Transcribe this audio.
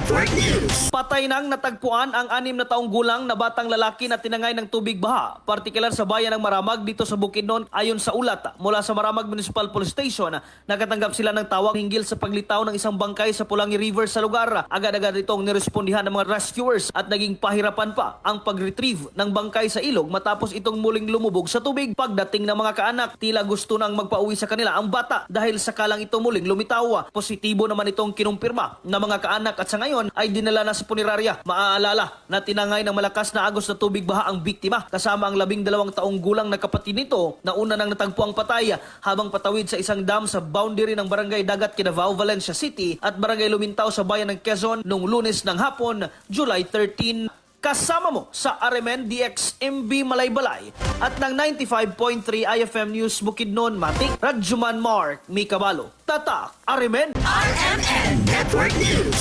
Network News. Patay nang natagpuan ang 6 na taong gulang na batang lalaki na tinangay ng tubig baha, partikular sa bayan ng Maramag dito sa Bukidnon. Ayon sa ulat mula sa Maramag Municipal Police Station, nakatanggap sila ng tawag hinggil sa paglitaw ng isang bangkay sa Pulangi River sa lugar. Agad-agad itong nirespondihan ng mga rescuers at naging pahirapan pa ang pag-retrieve ng bangkay sa ilog matapos itong muling lumubog sa tubig. Pagdating ng mga kaanak, tila gusto nang magpauwi sa kanila ang bata dahil sakalang ito muling lumitaw. Positibo naman itong kinumpirma ng mga kaanak at sa ngayon ay dinala na sa punerarya. Maaalala na tinangay ng malakas na agos na tubig baha ang biktima kasama ang 12 taong gulang na kapatid nito na una nang natagpuang patay habang patawid sa isang dam sa boundary ng Barangay Dagat Kinavao, Valencia City at Barangay Lumintaw sa bayan ng Quezon noong Lunes ng hapon, July 13. Kasama mo sa RMN DXMB Malaybalay at ng 95.3 IFM News Bukidnon, Matik, Radjuman Mark Mikabalo. Tatak, RMN RMN Network News.